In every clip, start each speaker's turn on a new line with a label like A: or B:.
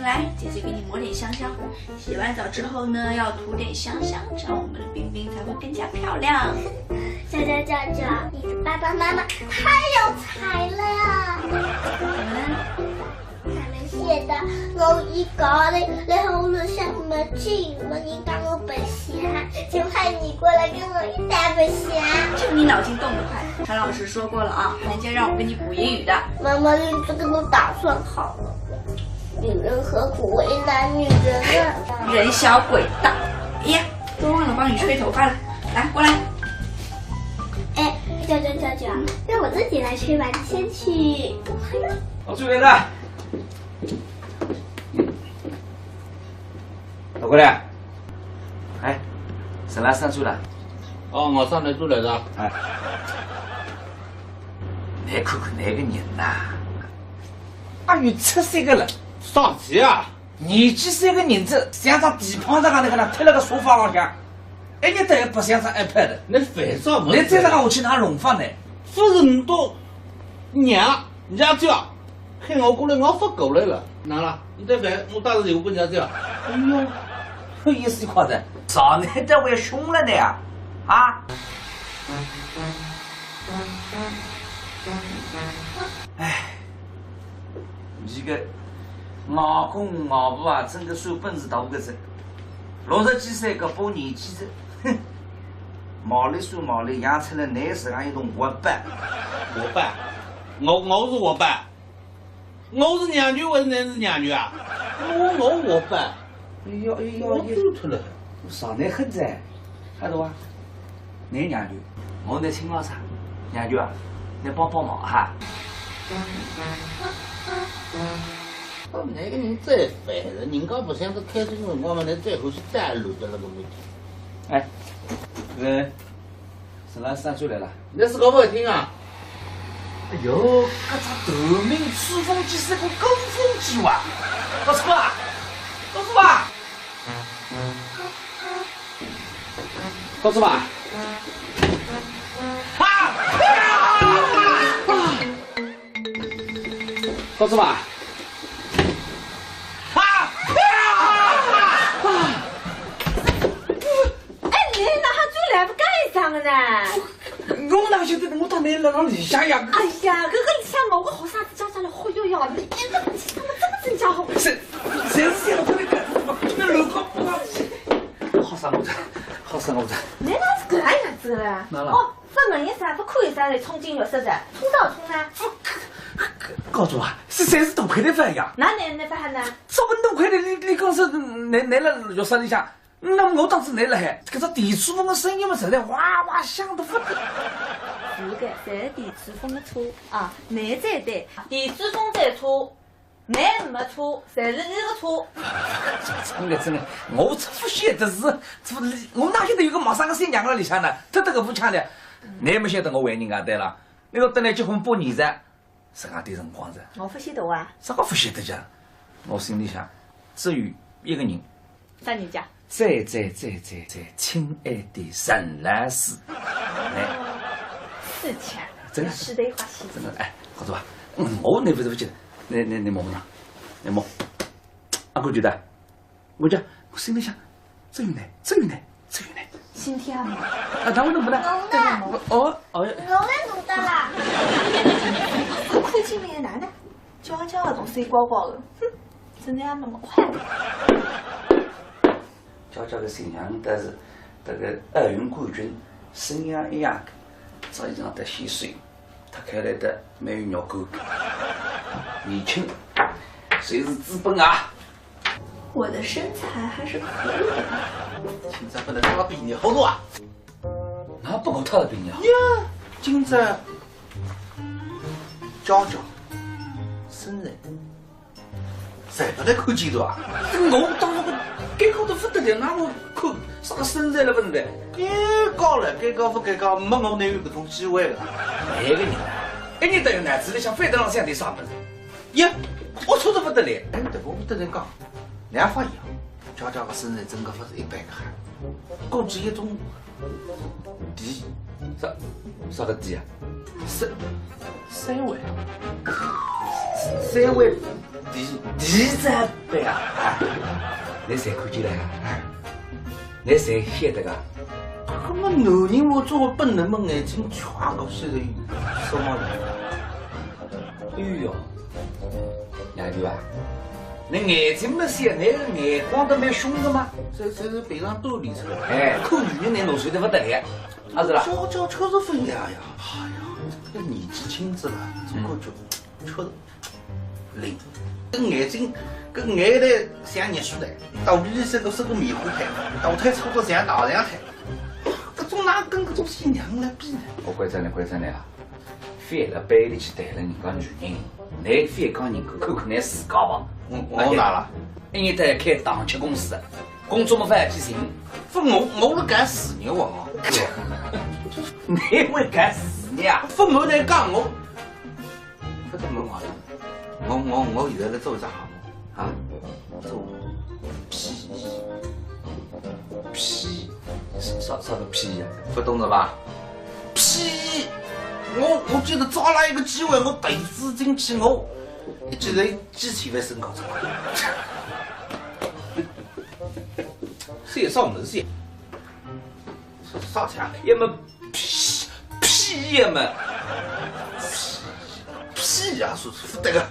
A: 来，姐姐给你抹点香香。洗完澡之后呢，要涂点香香，这样我们的冰冰才会更加漂亮。
B: 娇，你的爸爸妈妈太有才了呀！
A: 怎么了？
B: 他们写的我一个的，然后我想么进了，你当我本闲，就派你过来跟我一打本闲。
A: 就你脑筋动得快。陈老师说过了啊，人家让我跟你补英语的。
B: 妈妈，你这个都打算好了。女人何苦为难女人啊？
A: 人小鬼大。哎呀，都忘了帮你吹头发了，来过来。
B: 哎，娇，让我自己来吹吧，你先去。
C: 老朱来了，老过来。哎，沈来上去了。
D: 哦，我上来住来着。
C: 哎，你看看那个人呐，阿有73个了，
D: 上级啊！
C: 年纪3个人子，像张地胖子那个呢，贴了个沙发上向，一日都不像张 iPad。
D: 那烦躁么？
C: 你再让我去哪弄法呢？
D: 不是你都娘家教，喊我过来，我发狗来了。哪了？你再烦，我打个电话给人家教。
C: 哎呦，有意思夸的，上来这位凶了呢呀！啊！哎，你个外公外婆啊，真个算本事大个子，60几岁个把年纪子，哼，毛里算毛里，养出了你自家一种活伴。
D: 我爸，我是我爸，我是娘女还是你是娘女啊？我爸。
C: 哎呦，
D: 我走出来。
C: 上来很子，还多啊？你娘舅，我在青老啥？娘舅啊，你帮忙哈。
D: 那个人再烦了，人家不想着开车的辰光嘛，你最后是带路的那个问题。
C: 哎，沈老师就来了。
D: 那是搞不好听啊！
C: 哎呦，搿只头名吹风机是个高峰机哇！老师吧，老师吧，老师吧。告诉吧，
A: 哎，你哪哈就来不干啥个呢？
C: 我哪晓得我到那让里向呀？
A: 哎呀，这个里向嘛，我好啥子家长来忽悠呀？你这个他们这么真家伙？
C: 谁是我这个那楼高好生我子，
A: 你哪是这样子的？哦，发问一啥，不可以啥来冲进浴室的，冲到冲呢？
C: 告诉我，是谁是多亏的饭呀？
A: 哪能那法呢？
C: 这么多亏的，你讲是你了浴室里向，那么我当时你了还，搿只电吹风的声音嘛，实在哇哇响得不得。
A: 是的，侪是电吹风的车啊，你在对，电吹风在车，你没车，侪是你的车。
C: 真的，我不晓得是，我哪晓得有个毛三个新娘在里向呢？他这个不抢的，你没晓得我为人家对了，那个等来结婚8年噻。是俺对辰光子，
A: 我不晓得啊。
C: 这个不晓得讲，我心里想，只有一个人。
A: 啥人家？
C: 最亲爱的沈老师。
A: 是钱，
C: 真的
A: 是的话西。
C: 真的哎，好做吧。我那不是不记得，你摸不呢？你摸。俺哥觉得，我心里想，只有你。
A: 今天嘛。
C: 啊，他为什么不呢？哦，
B: 我来弄的啦。
A: 快进来男的，叫的都水高高的，哼，真的要那么快？
C: 娇个新娘但是这个奥运冠军，身样一样的，这一张得稀碎，他开来的没有尿沟，年轻，谁是资本啊？
A: 我的身材还是可以的。
D: 今朝不能他比你好多啊！
C: 那不够他的比你好。
D: 呀，今朝娇生日，谁不得看见的啊？
C: 我当时该高的不得了，那我看啥个身材了不是的？
D: 该高了，该高不该高，没我能有这种机会的。
C: 哪个人啊？一年都有男子的像飞得上向的啥么子？
D: 呀，
C: 我错得不得了。
D: 哎，这我不得人讲，两发以后，娇个身材真的不是一般的很，估计一种地，
C: 啥个地啊？
D: 三位，3
C: 位第三杯啊！你谁看见了？你谁晓得个？
D: 那么男人我作为本能嘛，眼睛全过去的，什么人？
C: 哎呦，杨舅啊，你眼睛没小，你个眼光都蛮凶的嘛。
D: 这是背上兜里出来。
C: 哎，看女人那侬睡得不得了，啊是啦。
D: 叫确实分量呀！哎呀，这个年纪轻子了，这个就确实灵。跟眼睛，跟眼袋像热水袋，肚皮里是个棉花胎，大腿粗得像大象腿。这种哪跟这种新娘来比呢？
C: 我关真的啊，反了背里去谈了人家女人，你反讲人家看看你自家吧。
D: 我哪了？
C: 一年在开档期公司，工作没法几成。
D: 我是干事业哦。
C: 你会干事业啊？
D: 父母在讲我，不怎么话了。我现在在做一只项目啊，做屁，
C: 啥个屁呀？
D: 不懂了吧？屁！我记得找了一个机会，我投资进去，我一记头机器会升高出来。谁上门先？啥钱？
C: 也没屁也没。
D: 屁呀！说这个，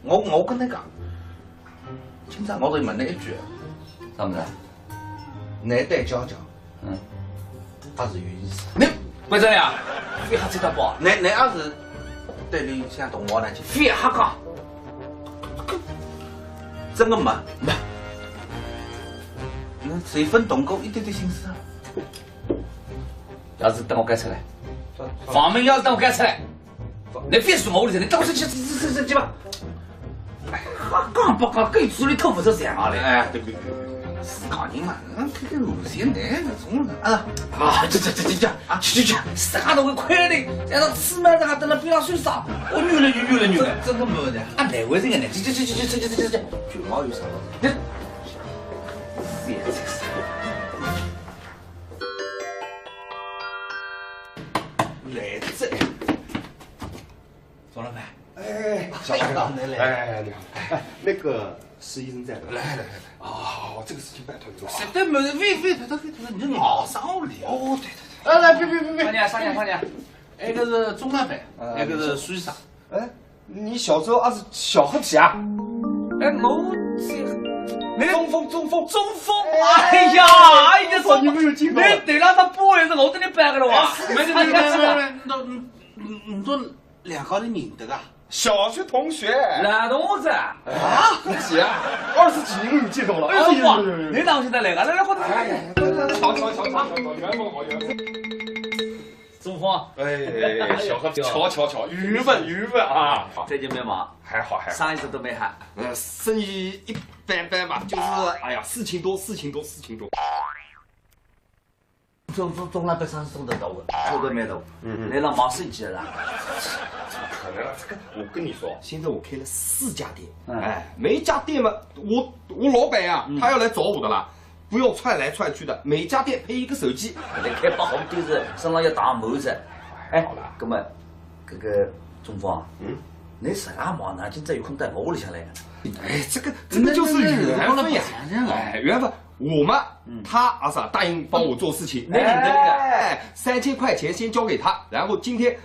D: 我跟你讲，今朝我就问你一句，
C: 啥么子？
D: 你对娇娇，还是有意思？
C: 你关真呀？非还知道不？
D: 你要是对你像同学那去，
C: 非还讲？
D: 真的没？那谁分懂够一点点心思啊？
C: 要是等我改出来，房门要是等我改出来，你非说我屋里头，你等我去吧。哎，讲不讲，跟嘴里头不着这样嘞？
D: 哎，对，自家人嘛，看路线那种啊，去，
C: 啥都会快的，让他吃嘛，让他等他边上睡啥？我女了，
D: 真的没的。
C: 啊，哪回事呢？去，
D: 卷毛有啥？
C: 你，
D: 来这，
C: 宋老板，
E: 哎，小王长，哎，你好，哎，那个施医生在的，来，哦，这个事情拜托你了。
D: 实在没得非得，你熬上我了。
E: 哦，对，来，别，
C: 上年，
D: 那个是中南版，那个是苏医生。
E: 哎，你小时候是小黑皮啊？
C: 哎，我这，
E: 中风，
C: 哎呀，你说
E: 你没有听过？
C: 你对了，他不会是我跟你掰个了哇？
D: 没，你说两个人认得啊？
E: 小学同学。
C: 男同志啊，
E: 对不起啊，20几年没见到了。
C: 哎呦哇，你当现在来个，来或者
E: 瞧，圆梦好圆梦。
C: 中风，
E: 哎，小黑，瞧，缘分啊！
C: 最近没忙，
E: 还好。
C: 上一次都没喊。
E: 生意一般般吧，就是哎呀，事情多。
C: 中南北上送得到的，做得没到。你让忙生意了。
E: 可能这个，我跟你说，现在我开了4家店，
C: 哎，
E: 每一家店嘛，我老板呀，他要来找我的啦，不要串来串去的，每家店配一个手机。
C: 你开把好店子，身上要打帽子。哎，好了，哥们，这个中风，你实阿忙呢，今朝有空带我屋里向来。
E: 哎，这个就是缘分呀，哎，缘分。我嘛，他也是答应帮我做事情，哎，3000块钱先交给他，然后今天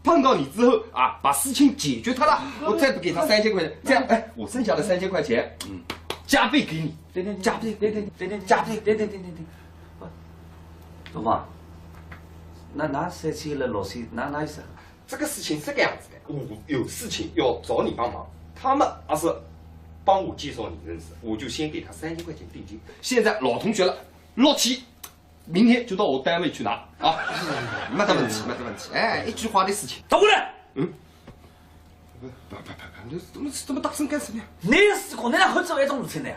E: 碰到你之后啊，把事情解决他了，我再不给他3000块钱，这样哎，我剩下的3000块钱，加倍给你，
C: 对，
E: 加倍，
C: 加倍，对。中风，那3000了6000，哪意思？
E: 这个事情是这个样子的，我有事情要找你帮忙，他们也是帮我介绍你认识，我就先给他3000块钱定金。现在老同学了，6期，明天就到我单位去拿啊，没得问题。哎，一句话的事情。
C: 到过来。
E: 不，你这么大声干什么呀？
C: 你是讲你俩会做一种事情的呀？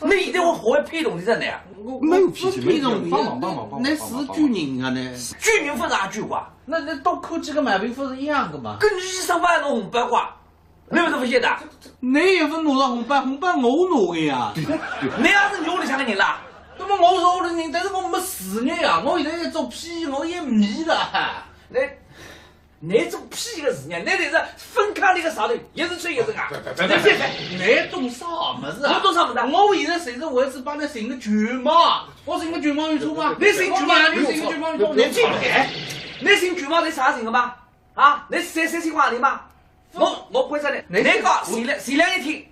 C: 你一定会学会配动的人的呀？
E: 我没有脾气，没有帮忙。
D: 那是军人啊，那
C: 军人不是哪句话？
D: 那都扣几个买兵不是一样的吗？
C: 跟你上班弄红包花，你们都不晓得？
D: 你也不拿上红包我拿的呀。
C: 对，你也是你屋里向的人啦。
D: 那么我是屋里人，但是我没事业呀，我现在做屁，我也迷了。
C: 那种屁个事情，那就是分开那个上头，一是吹一是硬。
D: 那懂啥么子啊？
C: 我懂啥么子？
D: 我现在甚至为是帮你寻个全码，我寻个全码有错吗？
C: 你寻全码，
D: 你寻个全码有错？
C: 你这你寻全码你啥寻个嘛？啊，你谁情况的嘛？我规则的，那个前两天，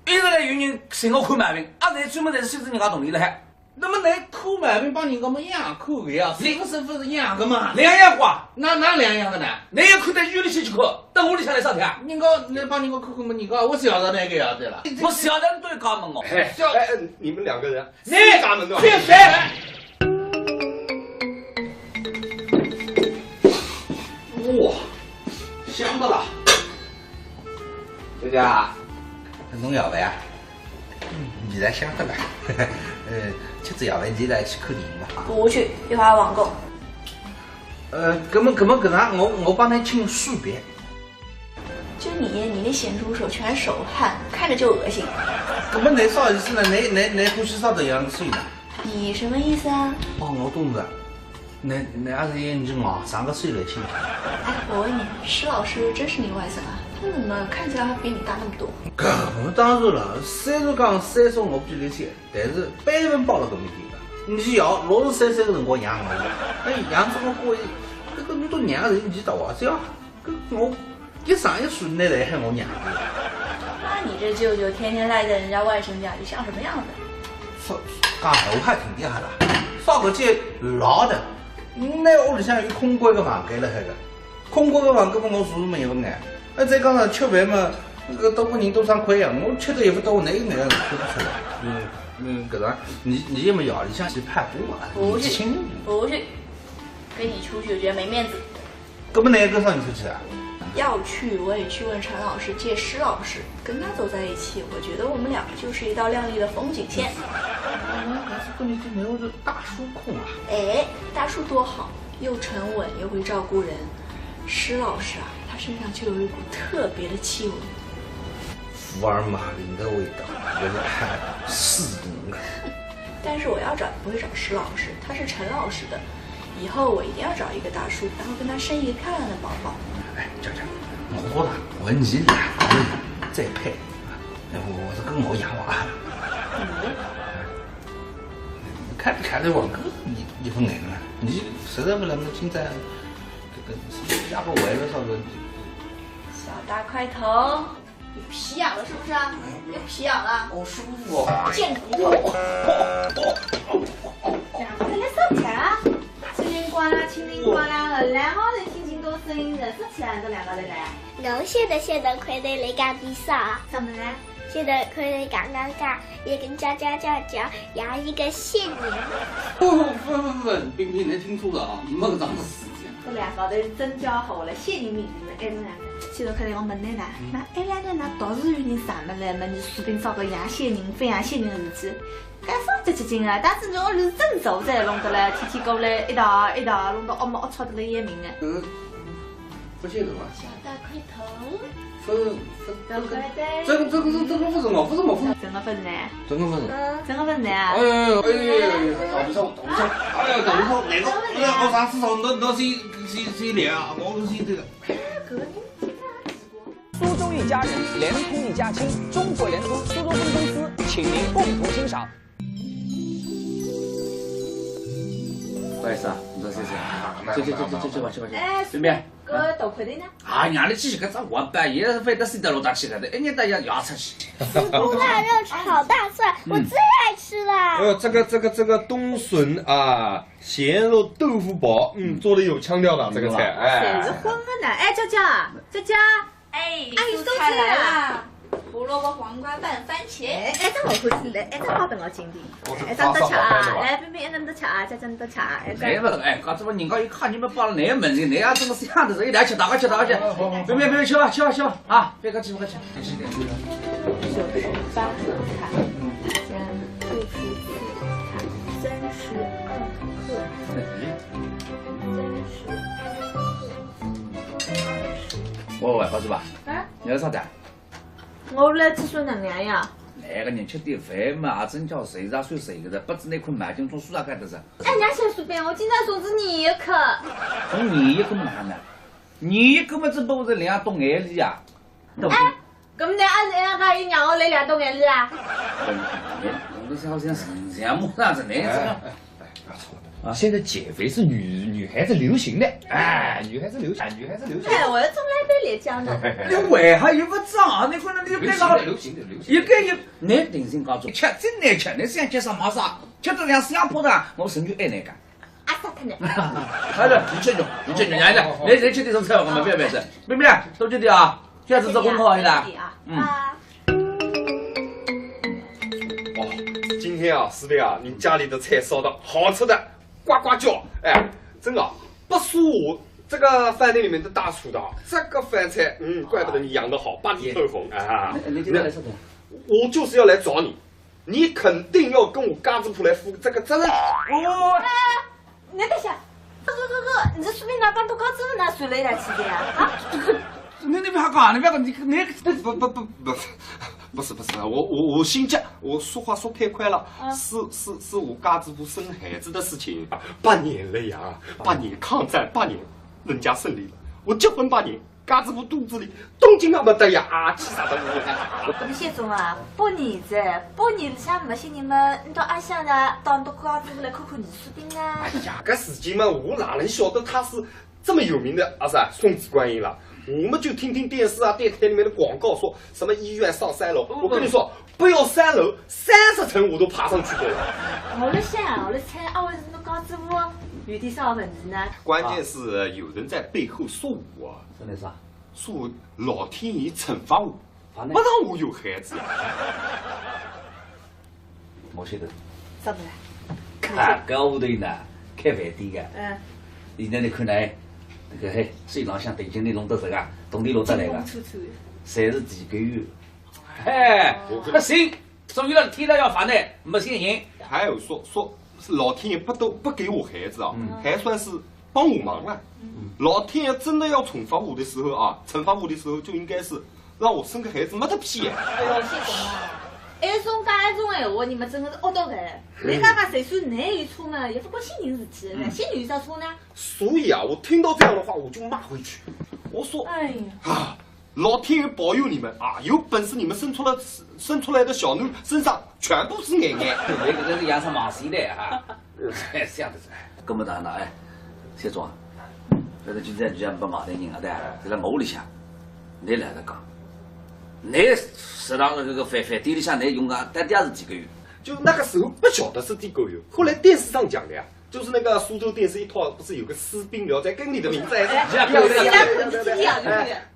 C: 一直来有人寻我看毛病，啊，那专门在收拾人家同意了还。
D: 那么你看毛病帮人家么样看的呀？身份是一样的嘛？
C: 两样瓜，
D: 哪两样的呢？
C: 你要看到院里去看，等屋里向来啥天？
D: 人家你帮人家看看么？人家我晓得那个呀，对了。
C: 我晓得你都要搞门哦。
E: 哎，你们两个人，
C: 你
E: 家门的。
C: 别烦。
D: 哇，香的了。
C: 这个，
D: 侬要饭啊？现在香的了。吃子要饭，现在去看电影吧。
A: 不去，一会儿网购。
D: 搿么搿能，我帮你请薯饼。
A: 就你的咸猪手全是手汗，看着就恶心。
D: 搿么你啥意思呢？你欢喜啥这样水呢？
A: 你什么意思啊？
D: 哦，我懂了。你还是眼睛啊，上个水来请。
A: 哎，我问你，施老师真是你外甥啊？他怎么看起来还比你大那么多？
D: 搿当然了，虽然讲岁数我比你小，但是辈分包了搿么点个。你要63岁个辰光养我，养这么过，搿你都娘人你到啊？只要搿我一上一岁，你来喊我娘的。
A: 那你这舅舅天天赖在人家外甥家里，像什么样子？
D: 讲闲话还挺厉害了，啥个叫老的？那屋里向有空关个房间了，海个空关个房根本我住没一份眼。再讲上吃饭嘛，搿多个人都上亏呀，我吃的也不多，哪有那样看不出来？搿种你也没夜里向去拍波啊？
A: 不去，不去，跟你出去我觉得没面子。
D: 搿么哪个上你出去啊？
A: 要去我也去问陈老师借施老师，跟他走在一起，我觉得我们两个就是一道亮丽的风景线。
D: 还是跟你这没有这大叔控啊？
A: 哎，大叔多好，又沉稳又会照顾人。施老师啊，他身上就有一股特别的气味，
D: 福尔马林的味道，有点太刺骨了。
A: 但是我要找不会找施老师，他是陈老师的。以后我一定要找一个大叔，然后跟他生一个漂亮的宝宝。
D: 哎，娇娇，我啦，问你两个人再配，我是跟我养娃。看不看得往个一份眼呢？你实在不能够现在这压个歪了啥子？
A: 小大块头，你皮痒了是不是啊？你皮痒了？
D: 好舒服哦！
A: 贱骨头！两个人来烧菜啊！青灵瓜啦，青灵瓜啦，来好人心情多声音，认识起来这两个人来。
B: 侬现在看到你家比啥？
A: 怎么了？
B: 现在看到刚刚也跟家要一个谢年。
D: 不，冰冰，你听错了啊，没个这样的事情。
A: 这两个人真交好了，谢你名字呢，哎，这两个。现在看来我问你啦，那哎两个那倒是有人啥么来嘛？你随便找个养谢人、非养谢人的事体，干啥这激进啊？但是侬是真走在弄得来，天天过来一道弄到恶么恶吵的来也明啊。
D: 不晓得吧？
A: 小大块头。
D: 这个不是我，不是我，
A: 怎么分呢？
D: 真的不是。
A: 怎么分呢？
D: 哎呦，搞不错，哎呀，搞不错，那个，哎呀，我上次说侬先聊，我先这个。
F: 苏州一家人，联通一家亲，中国联通苏州分公司，请您共同欣赏。
C: 不好意思啊，你说谢谢。去吧。
A: 哎，
C: 对不对？
A: 个大块头呢？
C: 啊，让你继续搿只滑板，也是非得睡到楼上去了的，一年到夜要出去。
B: 胡辣肉炒大蒜，我最爱吃了。
E: 这个冬笋啊，咸肉豆腐煲，做的有腔调的这个菜，
A: 谁是荤的呢？哎，娇娇，
G: 哎，
A: 阿姨
G: 蔬菜
A: 收菜
G: 来啦！胡萝卜、黄瓜拌番茄。
A: 哎，这好看吃嘞，哎，这好等我经典。哎，咱多吃啊！来，冰冰，咱多吃啊！再多吃啊！
C: 那不是，哎，搿怎么人家一看你们把那个门，那样怎么想的是一来吃，大家吃。别吃吧啊！别客气。
A: 就是八合菜，加豆腐丝32克，
C: 喂，告诉吧，
A: 啊，
C: 你要啥子？
A: 我来吃酸娘娘呀。
C: 那个人吃点饭嘛，真叫谁算谁的，不止那块买进从苏大开的是。
A: 哎，娘先随便，我今天送子你一颗。
C: 送你一个嘛呢？你根本就不是两懂眼里啊！
A: 哎，咁你按家伊让我来2栋眼里啊？
C: 我是好像项目上是那样子。
E: 不要吵了，现在减肥是女孩子流行的，哎，女孩子流行。
A: 哎，我要从来没来讲的。
C: 你为啥又不长？你可能你
E: 流
C: 别搞。
E: 行的。
C: 一个月，你定心搞住，吃真难吃，你想吃啥嘛啥，吃得两香破的，我甚至爱那个。
A: 啊，啥可能？
C: 好了，你吃肉，你吃点什么菜？我们不要吃，妹妹，多吃点啊，下次做功课的。
A: 啊。
E: 哦，今天啊，师妹啊，你家里的菜烧的好吃的，呱呱叫，哎，真的不输我这个饭店里面的大厨的，这个饭菜，怪不得你养得好，把你透红啊！
C: 你今天来啥子？
E: 我就是要来找你，你肯定要跟我嘎子铺来负这个责任。
A: 你等下，哥，你这说明哪帮都搞这么难睡了一来吃的呀？啊？
C: 你不要搞，你
E: 不是，我心急，我说话说太快了，是我嘎子铺生孩子的事情，8年了呀，8年抗战8年，人家胜利了，我结婚8年。嘎子铺肚子里东京也没得呀，气啥的我。
A: 你谢总啊，8年里向没些人们，你到阿乡呢，到你到嘎子铺来看看艺术品啊。
E: 哎呀，搿事情嘛，我哪能晓得他是这么有名的阿啥送子观音了？我们就听电视啊、电台里面的广告说什么医院上3楼，我跟你说，不要3楼，30层我都爬上去过了。
A: 我在想，我在猜，为什么嘎子铺有点啥问题呢？
E: 关键是有人在背后说我。
C: 说的啥？
E: 说我老天爷惩罚我，不让我有孩子。
C: 我晓得。
A: 啥子啦？
C: 看搿屋头呢，开饭店的。现在你看来，那个水浪向电经理弄得这个，动力弄得来个，侪是地沟油。不行，终于了天了要饭的，没信人。
E: 还有说老天爷不给我孩子啊，还算是帮我忙了。老天爷真的要惩罚我的时候啊，就应该是让我生个孩子没得屁。
A: 哎呦，谢总啊，一种闲话，你们真的是恶到来。人家岁数难有错嘛，也不关心人事体，心里有啥错呢？
E: 所以啊，我听到这样的话，我就骂回去。我说，
A: 哎呀，
E: 老天爷保佑你们啊！有本事你们生出来的小妞身上全部是眼眼。
C: 那个是养成马戏的啊，这样子。搿么大呢？哎，谢总啊。这个就在就像没外头人啊，对，在那屋里向，你来得讲，你食堂这个饭店里向你用啊，单点是几个月？
E: 就那个时候不晓得是地沟油，后来电视上讲的呀，就是那个苏州电视一套，不是有个《私兵聊斋》，跟你的名字还是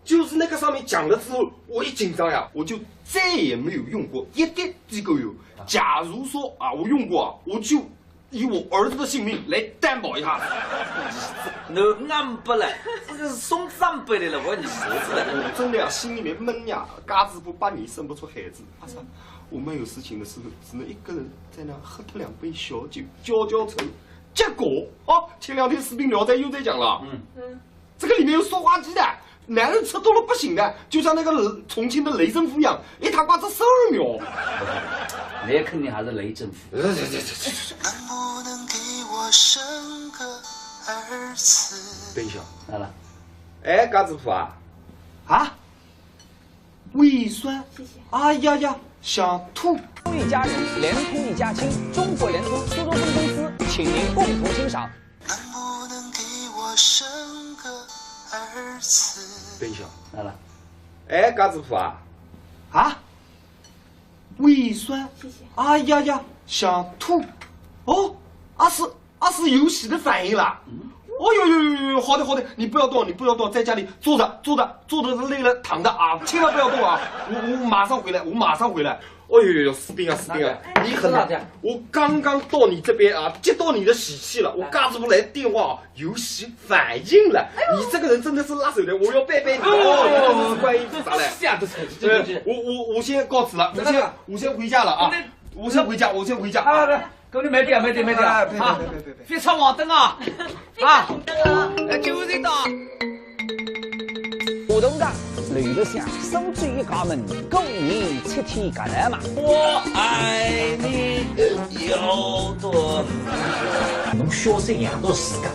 E: 就是那个上面讲了之后，我一紧张呀，我就再也没有用过一滴地沟油。假如说啊，我用过啊，我就以我儿子的性命来担保一下。
C: 你安不来，这个是送长辈的了，我你说出来。
E: 我真的呀，心里面闷呀，嘎子不8年生不出孩子。阿三，我们有事情的时候，只能一个人在那喝2杯小酒，浇愁。结果啊，前2天《视频聊斋》又在讲了，这个里面有塑化剂的，男人吃多了不行的，就像那个重庆的雷政府一样，一塔瓜子12秒。
C: 那肯定还是雷政府。
H: 能不能给我生个儿子？
E: 等一下，
C: 来了。
E: 哎，嘎子铺啊，胃酸，
A: 谢谢。
E: 哎呀，想吐。
F: 一家人，联通一家亲，中国联通苏州分公司，请您共同欣赏。
H: 能不能给我生个儿子？
E: 等一下，
C: 来了。
E: 哎，嘎子铺啊，胃酸，
A: 谢谢。
E: 哎呀，想吐。哦，是游戏的反应啦。哦呦，好的，你不要动，在家里坐着累了躺着啊，千万不要动啊！我马上回来。哦呦，士兵啊，你很难。我刚刚到你这边啊，接到你的喜气了。我嘎子不来电话，游戏反应了。你这个人真的是拉手的，我要拜你。哦，观音菩萨嘞！我先告辞了，我先回家了啊！我先回家。
C: 哥，你慢点啊！别闯黄灯啊！就是的。
F: 互动的刘德祥手举一家门，狗年7天干来嘛。
C: 我爱你有多？侬小三养到自家。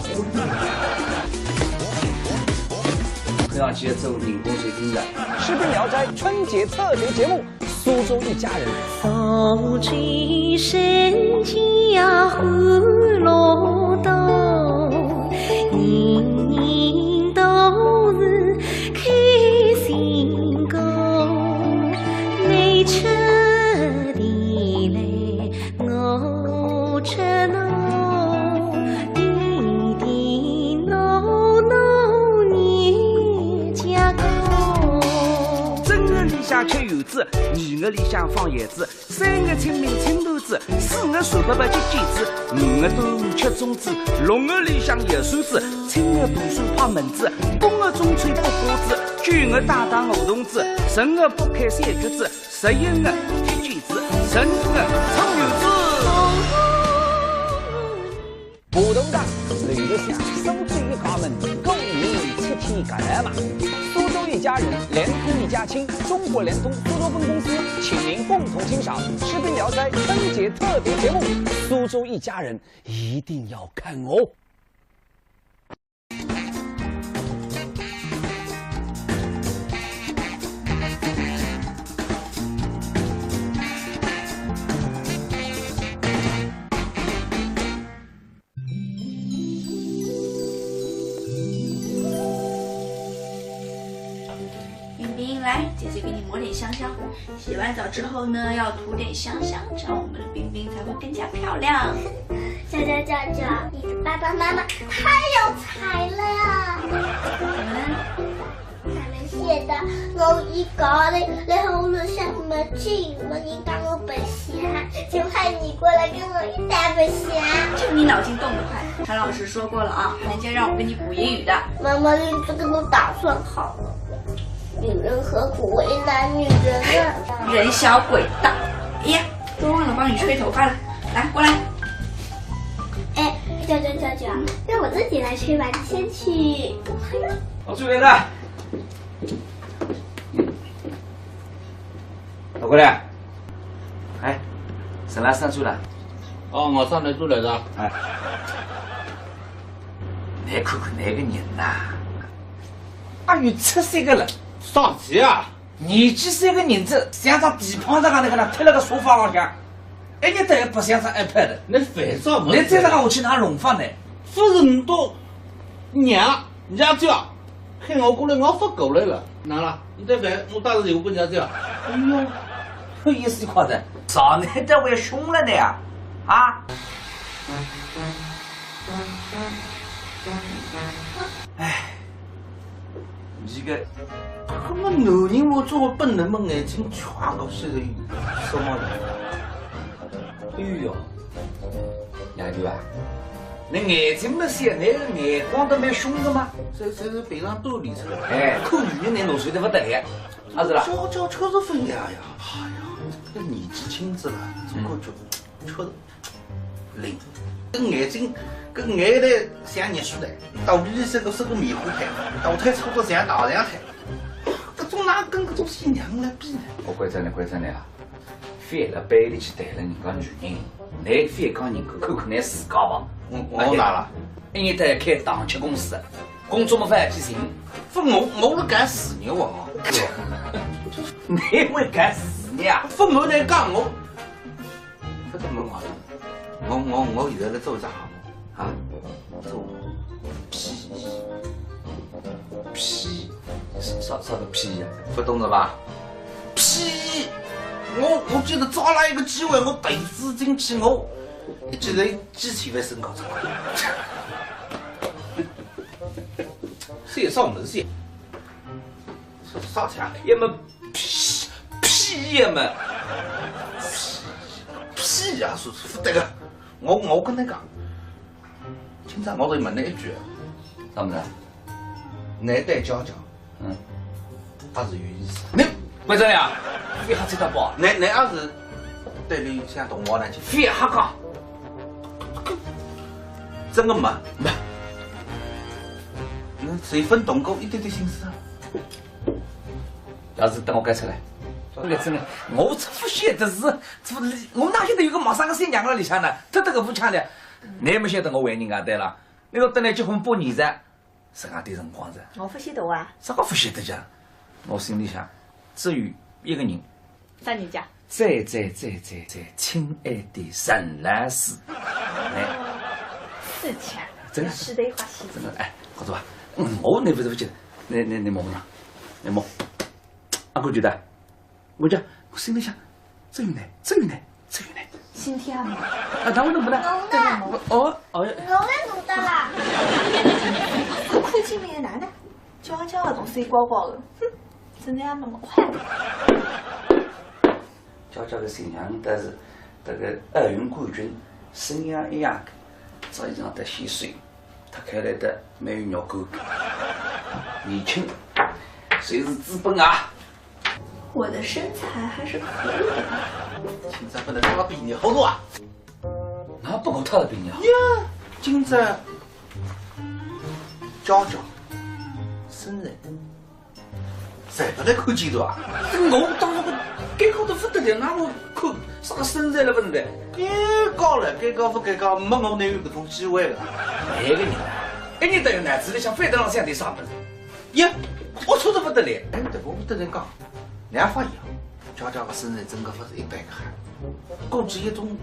C: 看上去走人工水平的。
F: 士兵聊斋春节特别节目，苏州一家人。
I: 送君身家欢乐多，人人都是开心果。每吃地来我吃侬，地地闹闹年家过。
J: 正月里向吃柚子，二月里向放叶子，三月清明青豆子，四月手伯伯接剪子，五月端午吃粽子，六月里向有扇子，七月大蒜拍门子，八月中秋剥瓜子，九月打打鹅童子，十月剥开三橘子，11月贴剪子，12月炒柚子。
F: 普通的累得像苏州一家门，狗年七天干嘛？苏州一家人，联通一家亲，中国联通苏州分公司请您共同欣赏《士兵聊斋》春节特别节目《苏州一家人》，一定要看哦！
G: 来，姐姐给你抹点香香。洗完澡之后呢，要涂点香香，这样我们的冰冰才会更加漂亮。
B: 娇娇娇娇，你的爸爸妈妈太有才了呀！
G: 怎么了？
B: 他们写的我一个人在后头想没劲，没人帮我背写，就派你过来跟我一起背写。
G: 就你脑筋动得快，谭老师说过了啊，人家让我跟你补英语的。
B: 妈妈，你这个都打算好了。女人何苦为难女人啊？
G: 人小鬼大。哎呀，都忘了帮你吹头发了，来过来。
B: 哎，娇娇娇娇，让我自己来吹吧，你先去。
C: 我出来了。老过来。哎，沈老上去了。
D: 哦，我上来住来着。
C: 哎，你看看那个人呐，也有70个了。
D: 啥子啊？
C: 年纪小个人子，像张地胖子那个呢，贴了个沙发上向，一日都不像张 iPad。
D: 你烦啥么？
C: 你再让我去哪弄法呢？
D: 不是你都娘，人家叫喊我过来，我说够来了。哪了？你再烦，我打是有跟人家叫。
C: 哎呦，有意思夸的，上来这位凶了呢呀！啊！哎，你个。
D: 可么男人我做本能么眼睛全搞些个什么的？
C: 哎呦，丫头啊，你眼睛没小，那个眼光都蛮凶的嘛。
D: 这是背上兜里出来。
C: 哎，口语那弄水的不得了，啥子啦？
D: 叫确实分量呀！哎呀，这个年纪轻子了，这个就确实灵，跟眼的像热水袋，到底是个棉花炭，到太粗的像大洋炭。这种哪跟这种新娘来比呢？
C: 我怪真的啊！非了背里去带了人家女人，你非讲人家看看你自家吧。
D: 我哪了？
C: 一年在开档期公司，工作没法去寻。
D: 不，我是干事业哦。
C: 你会干事业啊？
D: 不，我在讲我。这怎么话？我现在在做一只项目啊，做屁。
C: 啥个屁呀？
D: 不懂了吧？屁！我记得找了一个机会，我投资进去，我一记头机器会升高出来。谁上门先？啥钱？
C: 也没屁也没
D: 屁呀！是这个，我跟你讲，今朝我得问你一句，
C: 怎么了？
D: 你对娇娇？他是有意思。
C: 你为啥呀？非还这个包？
D: 你要是对你像同学呢，就
C: 非还讲？
D: 真的没。谁分动过一点点心思啊？
C: 要是等我改出来，我真的，我不晓得是，我哪晓得有个马上个新娘在里向呢？他这个不抢的，你也没晓得我为人家对了。你说等来结婚8年噻自家点辰光着，
A: 我不晓得啊。
C: 啥个不晓得讲？我心里想，只有一个人。
A: 啥人家？
C: 最亲爱的陈老师。哎，
A: 是钱。
C: 真的
A: 是的话是。
C: 真的哎，好走吧。我那不是不记得，你摸摸呢？你摸。阿哥觉得，我讲，我心里想，这有呢。
A: 今天嘛。
C: 啊，当然不呢。哦。
B: 我来弄的啦。
A: 看见没有哪呢？叫的从水高高的，哼，真的那么快。
C: 娇的新娘但是这个奥运冠军，身样一样，早已经得稀碎，他开来的没有肉狗，年轻，谁是资本啊？
G: 我的身材还是可以的。
D: 今朝不能他比你好多啊！
C: 那不够他的比你好。
D: 呀，今朝娇生日，谁不来看见的啊？
C: 我当时该高的不得了，那我看啥个身材了不是的？
D: 该高不该高，没我能有这种机会的。
C: 哪个人啊？一年到有男子里想飞得上想点啥么子？
D: 呀，
C: 我错得不得了。
D: 哎，这个我得人讲，两发现，娇个身材真的不是一般个好，估计一种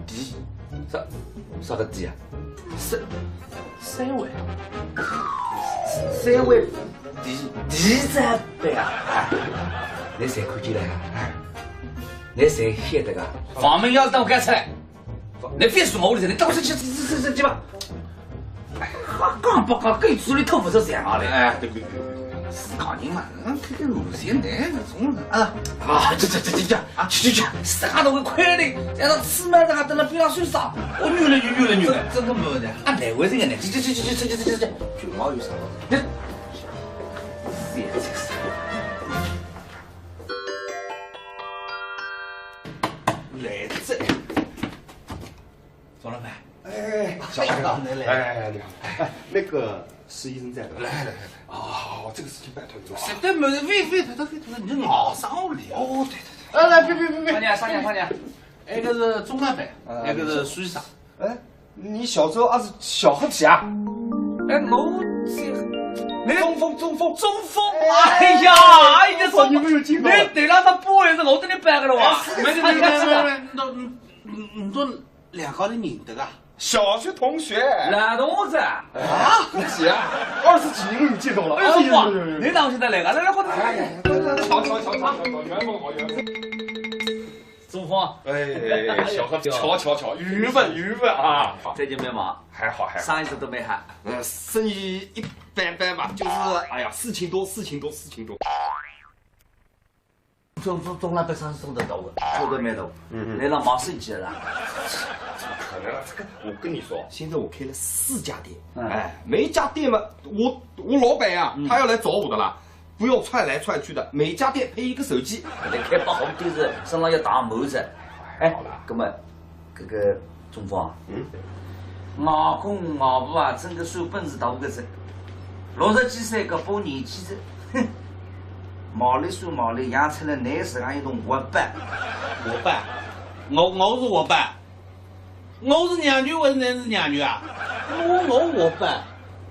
D: 地，
C: 啥个地啊？
D: 三位
C: 地在背啊！你谁看见了啊？你谁晓得个？房门钥匙等我赶出来！你别说我屋里人，你等我去吧！哎，刚不刚跟组里头不是这样的？哎，对，
D: 是讲人嘛，看路线的那种啊！
C: 去，啥都会快的，让他吃嘛，让他等他边上睡啥？我女了，
D: 真的没的。
C: 啊，哪位这个呢？去，
D: 卷毛有啥？来这，
C: 庄老板，
E: 哎，小王哥，哎，你好，哎，那个施医生在的，来，哦，这个事情拜托你了。
D: 实在没得飞头，你熬上我了。
E: 哦，对，
D: 来，别，
C: 啥人？
D: 那个是钟老板，那个是苏医生。
E: 哎，你小时候还是小黑皮啊？
C: 哎，我中风。
J: 哎呀，你说
E: 你没有听到？
J: 你对了，他不会是我跟你掰个了哇？
D: 你都两个人认得个？
E: 小学同学，
C: 男同志
E: 啊，是啊，20几年没有见到了。
J: 哎呦，你当现在来个，来或者
E: 瞧，缘分好。
C: 中风。
E: 哎，小何，瞧，缘分啊！
C: 最近没忙，
E: 还好。
C: 上一次都没喊。
E: 生意一般般吧，就是哎呀，事情多。
C: 中老板上送得到的，做得蛮多。来让忙生意了。
E: 怎么可能啊？这个我跟你说，现在我开了4家店，
C: 哎，
E: 每一家店嘛，我老板呀，他要来找我的啦，不要窜来窜去的，每家店配一个手机。
C: 你开把红店子，身上要打帽子。哎，哥们，这个中风，外公外婆啊，真个算本事大个子，60几岁个把年纪子，哼，毛里养出了男自家一种活伴。
D: 我伴，我是我伴，我是娘舅，我是娘舅啊！我伴，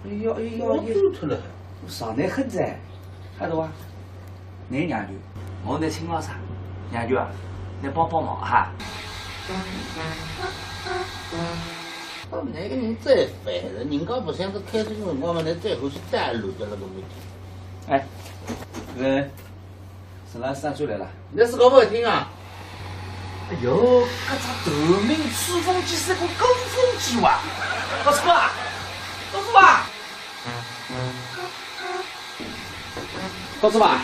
D: 我走脱了。
C: 上南很在，看到啊？你娘舅，我那亲老啥？娘舅啊，你帮忙哈。
D: 哪个人再烦了？人家不想是开车的辰光嘛，你最后是带路的那个问题。
C: 哎，沈老师转来了。
D: 那是搞不好听啊！
C: 哎呦，搿只头名吹风机是个高峰机哇！老师吧，老师吧，老师吧，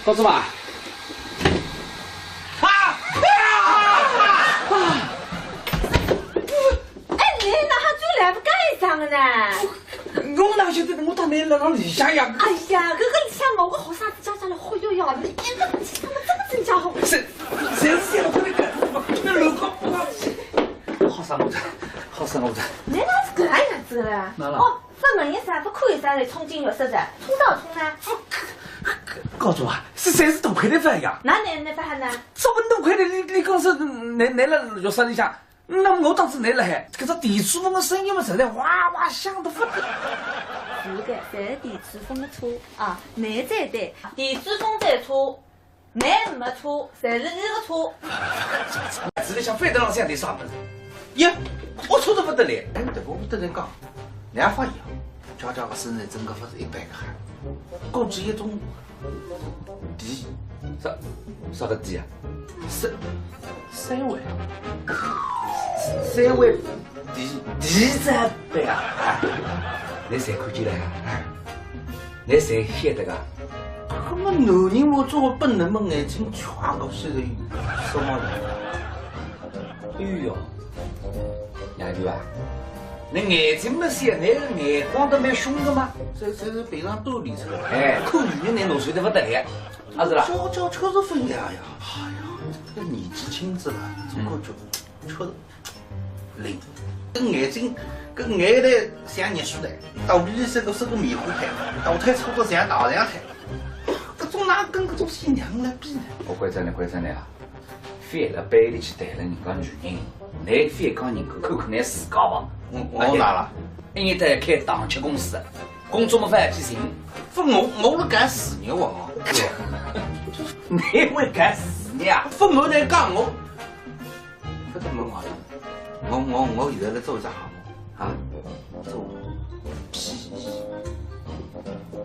C: 老师吧。我哪晓得？我当年来到里向呀！
A: 哎呀，搿个里向某个好啥子家长来忽悠呀！你这个气他们这么真假好？
C: 谁是这样的？那楼高好生我的。
A: 你哪是搿样子的啦？哦，不问一声，不看一声来，冲进浴室的，冲到冲呢？
C: 告诉我，
J: 这30多块的饭呀！
A: 哪能那饭呢？
J: 这么多块的，你讲是拿了浴室里向，那么我当时拿了海，搿只电厨房的声音嘛，实在哇哇响得不得。
A: 是的，侪是电厨房的车啊，男再对，电厨房在车，男没车，侪是伊个车。
J: 这里向翻得浪向得啥么子？
D: 呀，
J: 我错得不得了。
D: 哎，对，我不得来讲，俺发现娇娇个身材真个不是一般个好，估计一种地
J: 啥个地啊
D: 三位
J: 地在背啊！你侪看见了啊？你侪晓得个？
D: 那么男人我作为本能嘛，眼睛全个现在什么人？
J: 哎哟，娘舅啊，你眼睛没小，你个眼光都蛮凶的嘛。
D: 这是平常锻炼出来的。
J: 哎，看女人侬睡得不得了，啊是啦。
D: 娇娇确实分量呀！哎呀，这个年纪轻子了，这个就确实灵，跟眼泪像热水袋，到鼻里是个棉花炭，大腿粗得像大象炭，搿种哪跟搿种新娘来比呢？
J: 我关着呢啊！非了背里去谈了人家女人，你非讲人家看看你自家吧。
D: 我哪了？
J: 一年在开档期公司，工作没法批行。
D: 我是干事业哦。
J: 你会干事业啊？
D: 我来讲我，不得问我现在在做一只项目啊，做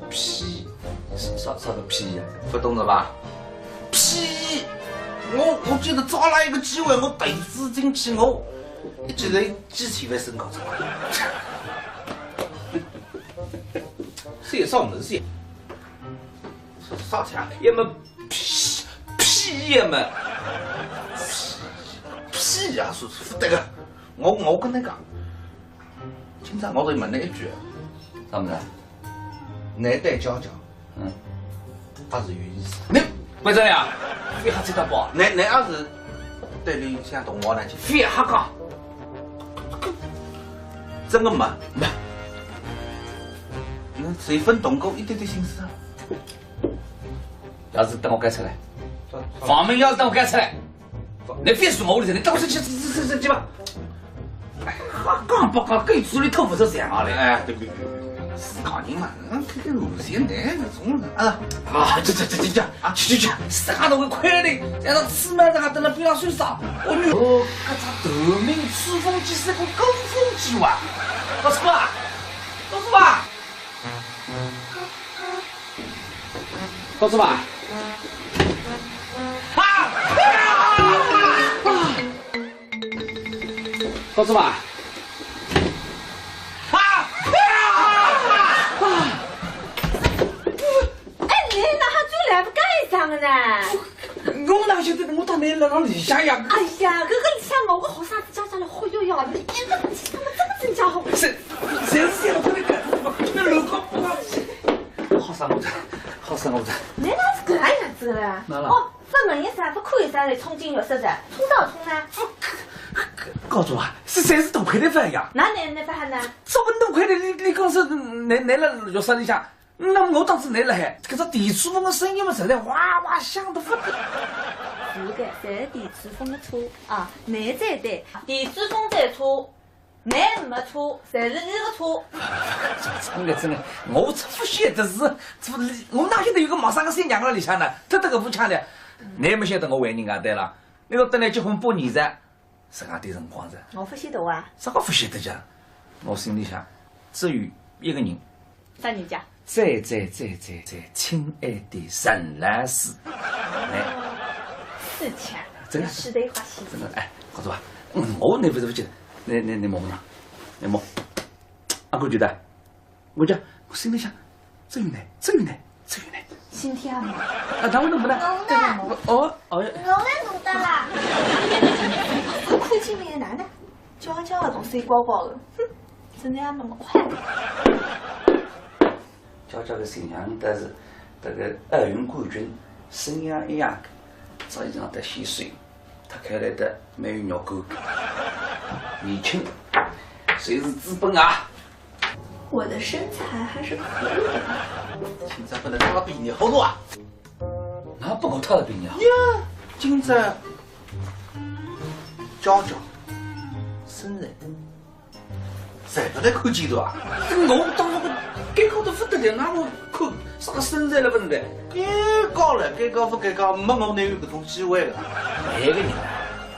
J: 屁，啥个屁呀？
D: 不懂是吧？屁！我记得找了一个机会，我投资进去，我一记头机器会升高出来。谁上门去？啥钱？
J: 也没屁也没
D: 屁呀！说这个，我跟你讲，今朝我就问你一句，
J: 啥么子？
D: 你对娇娇，还是有意思？
J: 你关着呀！别瞎吹大包！
D: 你要是对你像同学那去，
J: 别瞎讲！
D: 真的没。那谁分懂够一点点心思啊？
J: 要是等我赶出来，房门要是等我赶出来，你别说我屋里头，你等我去吧。哎，讲不讲，跟嘴里头不是这样的。
D: 哎，对，是讲人嘛，看看路线呢，那种人啊，这啊，去，
J: 啥都会快的，让他吃饭还等那边上睡觉。我女儿，搿只头名吹风机是个高峰机哇！老师吧，老师吧。高子吧，
A: 哎，你哪哈就来不干一张的呢？
J: 我哪晓得，我到那了里向呀。
A: 哎呀，搿个里向我好啥子家长来好哟哟，你这个东西怎么这么真假好？
J: 谁是我这个？那楼高不好生我这。
A: 你哪是搿样子的啦？哦，不问一声，不看一声来冲进浴室的，冲到冲呢？
J: 高主啊，是30多块的饭呀！
A: 哪能那饭呢？
J: 这么多块的，你讲是拿了浴室里向，那么我当时拿了海，搿只电厨房的声音嘛，实在哇哇响得不得。
A: 是的，侪是电厨房的车啊，男再对，电厨房在车，男没车，侪是伊个车。
J: 真的，我不晓得是，我哪晓得有个马上个新娘了里向呢？他这个不抢的，你也没晓得我为人家对了。你说等来结婚8年噻，自家对辰光噻。
A: 我不晓得啊。
J: 啥个不晓得讲？我心里想，只有一个人。
A: 啥人家？
J: 最亲爱的沈老师。
A: 是强，
J: 真的
A: 是的花心。
J: 真的哎，好做吧。我那不是不记得，你摸不拿？你摸。啊，我觉得，我心里想，真有呢。
A: 心跳嘛。
J: 啊，他们弄不得。哦。
B: 我来弄的啦。
A: 看清面男的，娇娇的，水光光的，哼，真的也那么快。
C: 娇娇的形象但是这个奥运冠军，身样一样的，早已经得稀碎，他看来的没有肉感，年轻，谁是资本啊？
G: 我的身材还是可以的。
D: 现在不能这么比你好多啊！
C: 还不够他的兵呀！
D: 呀，今朝娇娇生日，谁不得看见的啊？
C: 我当时改高都不得了，那我看啥个生日了不是的？
D: 改高了，改高不改高，没我哪有搿种机会的？
C: 哪个人？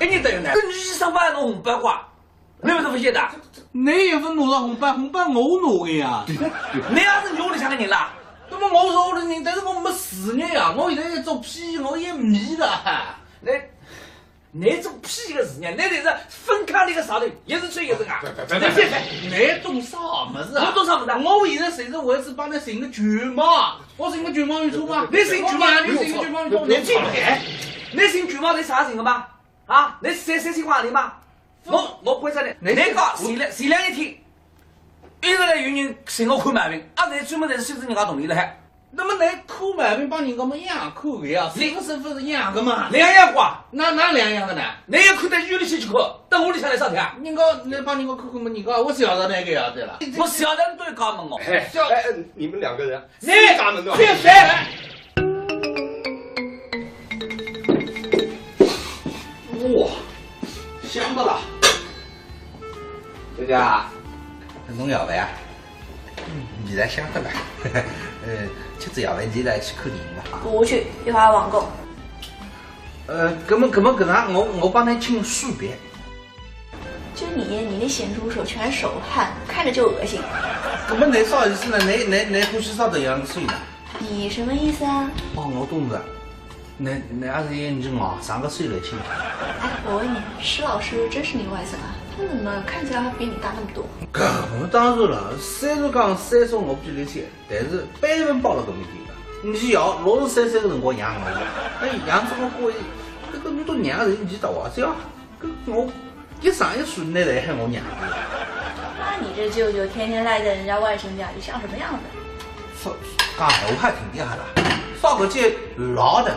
C: 一年等于呢？跟你上班弄红包花，你不是不晓得？
D: 你又不拿上红包，红包我拿的呀。
C: 你也是你屋里向的人啦。
D: 那么我是屋里人，但是我没事业呀，我现在在做屁，我也迷了。
C: 你做屁个事业，你这是分开那个上头，一是吹一是啊。
D: 你懂啥么子啊？
C: 我懂啥么子？
D: 我现在随着我是帮你寻个卷毛，我寻个卷毛有错吗？
C: 你寻卷毛，
D: 你寻个卷毛有错？
C: 你进来，你寻卷毛你啥寻个嘛？啊，你谁姓黄的嘛？我不会说的，你讲前两一天，一直来有人寻我看毛病，啊，你专门在收拾人家同意了还。
D: 那么你看毛病帮人家么样看的呀？身份是一样的嘛？
C: 两样瓜，
D: 哪两样的呢？
C: 你要看到院里去看，到屋里向来啥听？
D: 人家来帮人家看看么？人家我晓得那个呀，对了。
C: 我晓得你都要搞门哦。
E: 你们两个人，
C: 你
E: 家门的。
C: 别烦。
D: 哇，香的了。
E: 这家，
D: 侬要饭呀？现在香的了。吃子要饭，现在去看电影吧。
G: 不去，一会儿网购。
D: 搿么搿能，我帮你请书别。
G: 就你那咸猪手全是手汗，看着就恶心。
D: 搿么你啥意思呢？你欢喜啥这样水呢？
G: 你什么意思啊？
D: 哦，我懂了。你还是研究我上个岁来请。
G: 哎，我问你，施老师真是你外甥啊？他怎么看起来还比你大那么多？
D: 搿当然了，虽然讲岁数我比你小，但是辈分包了搿么低个。你要63岁个辰光养我，养这么贵，搿你都娘人你懂啊？只要搿我一上一岁，你来喊我娘。
G: 那你这舅舅天天赖在人家外甥家里，像什么样子？
D: 讲闲话还挺厉害了，烧个鸡老的。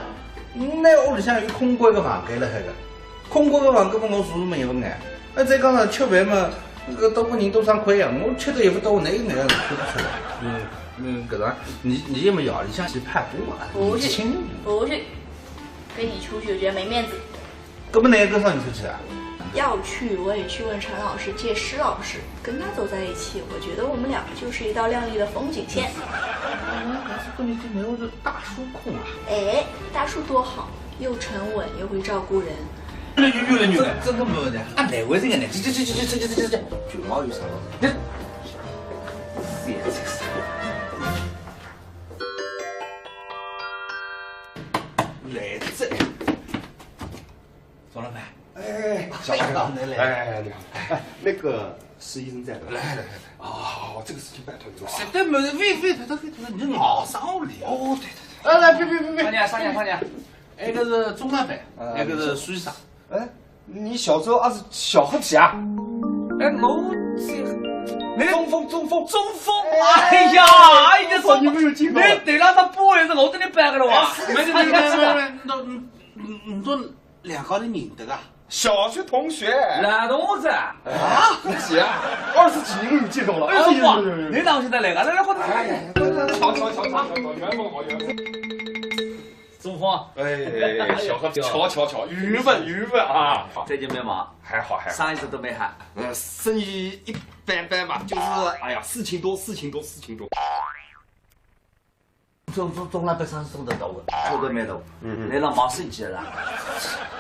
D: 那屋里向有空关个房间了，海个空关个房间，我住没一份哎。再讲上吃饭嘛，搿多个人都上亏呀，我吃的也不多，哪有那样看不出来？搿种你也没要里向去派我啊？
G: 不去，跟你出去我觉得没面子。
D: 搿么哪个上你出去啊？
G: 要去我也去问陈老师借施老师，跟他走在一起，我觉得我们两个就是一道亮丽的风景线。
D: 还是跟你这没有这大叔控啊？
G: 哎，大叔多好，又沉稳又会照顾人。
D: 女的，真的没有的。啊，哪位这个呢？这，卷毛有啥？这，来这，张老板。
E: 哎，小白啊，哎，你好，哎，那个施医生在的。来。哦，这个事情拜托你了。
D: 对，没非得，你熬上我里。哦，对。来，别，
C: 上年。
D: 那个是中饭饭，那个是水啥？
E: 哎，你小时候是小黑皮啊？
C: 哎，
E: 那中风！
C: 哎呀，
E: 你没有听过？
C: 你对了，他不会是我跟你掰个了哇？
D: 没，你都两个人认得啊？
E: 小学同学，
C: 男同志啊，
E: 是啊，20几年有记住了。
C: 哎呦，你当现在来个，来或者
E: 瞧，元丰好。
C: 中风，
E: 哎，小何，瞧，缘分啊！
C: 最近没忙，
E: 还好。
C: 上一次都没喊。
E: 生意一般般吧，就是哎呀，事情多。
C: 中老板上收得到的，做得蛮多。你让忙生意了？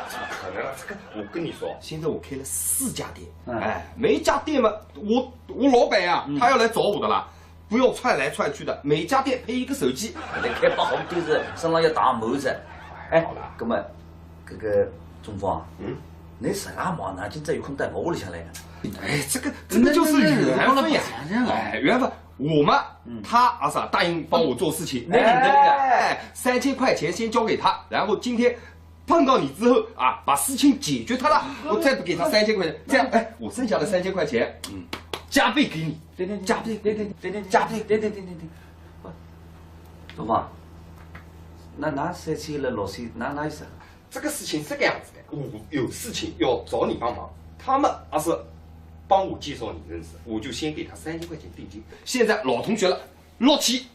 E: 怎么可能啊？这个我跟你说，现在我开了4家店，
C: 哎，
E: 每一家店嘛，我老板呀，他要来找我的啦。不要窜来窜去的，每家店配一个手机。
C: 你开把好店子，身上要打模子。哎，好了，哥们，这个中风，你啥忙呢？今朝有空带我屋里向来。
E: 哎，这个就是缘分呀！哎，缘分。我嘛，他儿子答应帮我做事情，哎，3000块钱先交给他，然后今天碰到你之后啊，把事情解决他了，我再不给他3000块钱，这样哎，我剩下的3000块钱，加倍给你。
C: 对，加倍，加倍，对。中风，那3000了6000，哪意思？
E: 这个事情是这个样子的，我有事情要找你帮忙，他们而是帮我介绍你认识，我就先给他3000块钱定金。现在老同学了，6期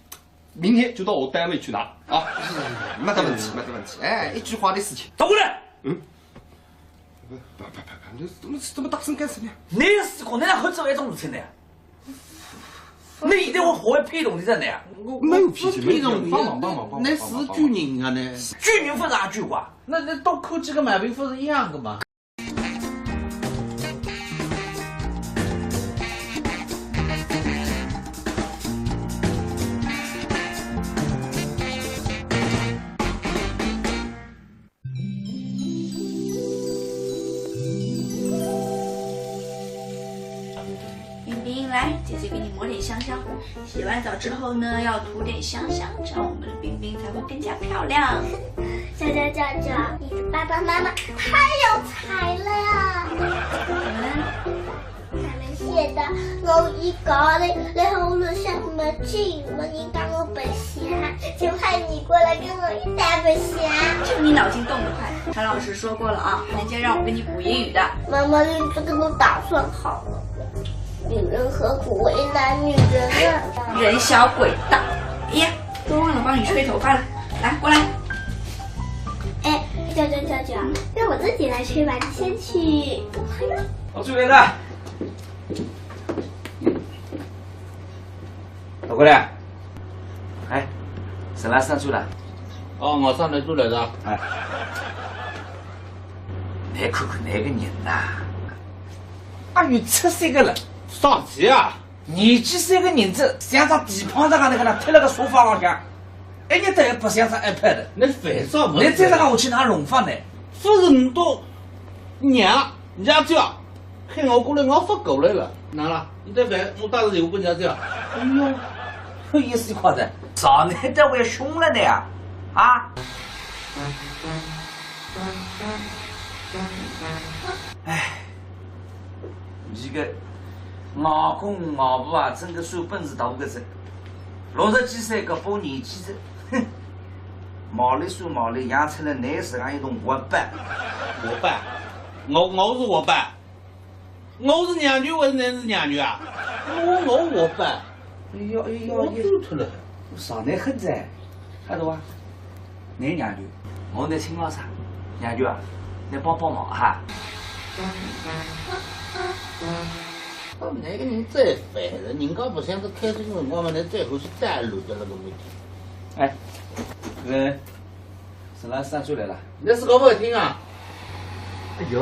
E: 明天就到我单位去拿啊，没得问题，没得问题。哎，一句话的事情。
C: 走过来。
E: 不，你怎么大声干什么呀？
C: 你是个，你哪会做这种事情呢？你现在我何会批动你这呢？
E: 我没有脾气，
D: 批动
E: 帮忙。
D: 那是举人啊，那
C: 举人不是哪句话？
D: 那多扣几个买兵不是一样的吗？
G: 来，姐姐给你抹点香香。洗完澡之后呢，要涂点香香，这样我们的冰冰才会更加漂亮。
B: 娇，你的爸爸妈妈太有才了呀！他们写的我一个人，然后我想没劲，你帮我背下，就派你过来跟我一起背下。
G: 就你脑筋动得快，谭老师说过了啊，人家让我给你补英语的。
B: 妈妈，你这个都打算好了。女人何苦为难女人啊？
G: 人小鬼大。哎呀，都忘了帮你吹头发了，来过来。
B: 哎，娇，让我自己来吹吧，你先去。
C: 我出来了。走过来。哎，沈兰上去了。
D: 哦，我上来住来的。
C: 哎，你看看那个人呐，有73个人。
D: 上级啊！
C: 年纪3个人子，像张地胖子样的，那贴了个沙发上向，一日都不像张 iPad。
D: 那烦啥么？
C: 你再这样下去哪弄法呢？
D: 不是你都娘，人家叫喊我过来，我说过来了。哪了？你再烦，我打个电话给人家叫。
C: 哎呦，有意思夸的，上来这回凶了呢呀！啊！哎，你个。硬公硬婆啊，真个算本事大个子，60几岁个把年纪子，哼，毛里算毛里，养出来男时还有种活伴。
D: 我伴，我是我伴，我是娘女，我是男是娘女啊？我伴。
C: 哎呦，
D: 我走脱了。
C: 上来很在，看到吧？你娘女，我在青老啥？娘女啊，你帮忙哈。
D: 他们那个人再烦了，人家不想着开这个辰光嘛，那最后是带路的那个问题。
C: 哎，沈兰上出来了。
D: 那是搞不好听啊！